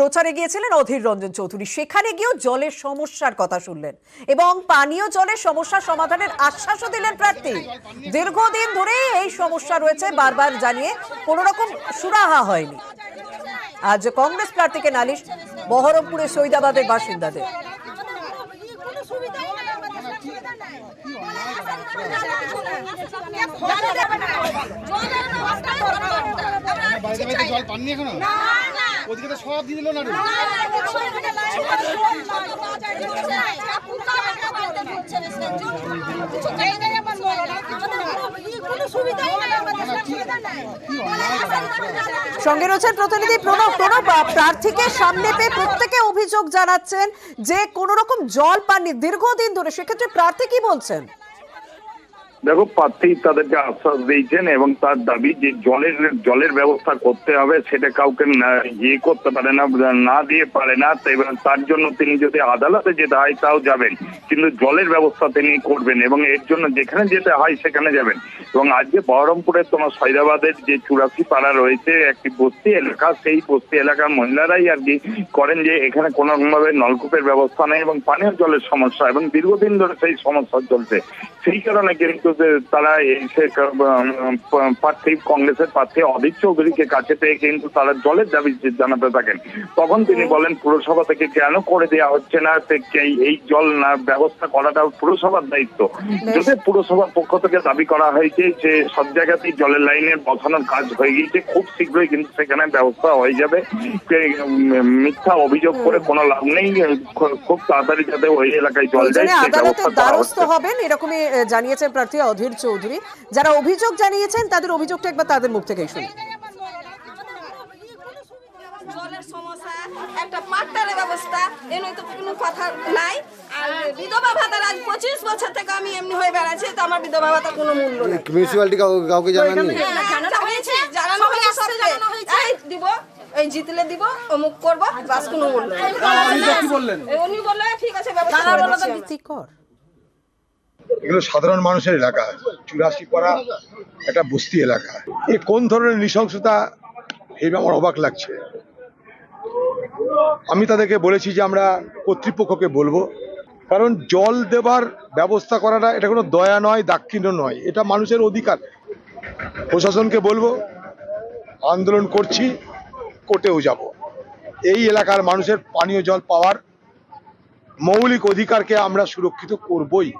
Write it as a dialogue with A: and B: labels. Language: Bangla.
A: প্রচারে গিয়েছিলেন অধীর রঞ্জন চৌধুরী। সেখানে গিয়েও জলের সমস্যার কথা শুনলেন এবং পানীয় জলের সমস্যা সমাধানের আশ্বাসও দিলেন প্রার্থী। দীর্ঘদিন ধরে এই সমস্যা রয়েছে, বারবার জানিয়ে কোনো রকম সুরাহা হয়নি। আজ কংগ্রেস প্রার্থীকে নালিশ বহরমপুরের সৈদাবাদের বাসিন্দাদের।
B: জল পাননি এখনো? ওদিকে তো সব দিয়ে দিল না।
A: সঙ্গে রয়েছেন প্রতিনিধি প্রণব। প্রার্থীকে সামনে পেয়ে প্রত্যেকে অভিযোগ জানাচ্ছেন যে কোনো রকম জল পাননি দীর্ঘদিন ধরে। সেক্ষেত্রে প্রার্থী কি বলছেন?
C: দেখো, প্রার্থী তাদেরকে আশ্বাস দিয়েছেন এবং তার দাবি যে জলের ব্যবস্থা করতে হবে, সেটা কাউকে ইয়ে করতে পারে না, না দিয়ে পারে না। তার জন্য তিনি যদি আদালতে যেতে হয় তাও যাবেন, কিন্তু জলের ব্যবস্থা তিনি করবেন এবং এর জন্য যেখানে যেতে হয় সেখানে যাবেন। এবং আজকে বহরমপুরের তোমার সৈদাবাদের যে 84 পাড়া রয়েছে একটি বস্তি এলাকা, সেই বস্তি এলাকার মহিলারাই আর কি করেন যে এখানে কোনো রকমভাবে নলকূপের ব্যবস্থা নেই এবং পানীয় জলের সমস্যা এবং দীর্ঘদিন ধরে সেই সমস্যা চলছে। সেই কারণে কিন্তু তারা এসে প্রার্থী, কংগ্রেসের প্রার্থী অধীর চৌধুরীকে কাছে পেয়ে কিন্তু তারা জলের দাবি জানাতে থাকেন। তখন তিনি বলেন পুরসভা থেকে কেন করে দেওয়া হচ্ছে না, এই জল না ব্যবস্থা করাটা পুরসভার দায়িত্ব। যদি পুরসভার পক্ষ থেকে দাবি করা হয়েছে যে সব জায়গাতেই জলের লাইনের বসানোর কাজ হয়ে গিয়েছে, খুব শীঘ্রই কিন্তু সেখানে ব্যবস্থা হয়ে যাবে। মিথ্যা অভিযোগ করে কোনো লাভ নেই, খুব তাড়াতাড়ি যাতে ওই এলাকায় জল যায় সেই ব্যবস্থা করা হচ্ছে।
A: হবেন এরকমই জানিয়েছেন প্রার্থী অধীর চৌধুরী। যারা অভিযোগ জানিয়েছেন তাদের অভিযোগটা একবার তাদের মুখ থেকেই শুনি।
D: জলের সমস্যা, একটা পাট্টারের ব্যবস্থা, এমনি তো কোনো কথা নাই। আর বিধবা ভাতার আজ 25 বছর থেকে আমি এমনি হয়ে বেড়াচ্ছি, তো আমার বিধবা ভাতার কোনো মূল্য নেই।
B: মিউনিসিপ্যালিটি কাউকে জানাননি?
D: জানানো হয়েছে, জানানো হয়েছে। এই দিব, এই জিতলে দিব, অমুক করবো, বাস কোনো মূল্য নেই।
B: কি বললেন?
D: উনি বললেন ঠিক আছে ব্যবস্থা করে দিচ্ছি।
E: এগুলো সাধারণ মানুষের এলাকা, 84 পাড়া একটা বস্তি এলাকা। এ কোন ধরনের নৃশংসতা, এই আমার অবাক লাগছে। আমি তাদেরকে বলেছি যে আমরা কর্তৃপক্ষকে বলবো, কারণ জল দেবার ব্যবস্থা করাটা এটা কোনো দয়া নয়, দাক্ষিণ্য নয়, এটা মানুষের অধিকার। প্রশাসনকে বলবো, আন্দোলন করছি, কোর্টেও যাব। এই এলাকার মানুষের পানীয় জল পাওয়ার মৌলিক অধিকারকে আমরা সুরক্ষিত করবই।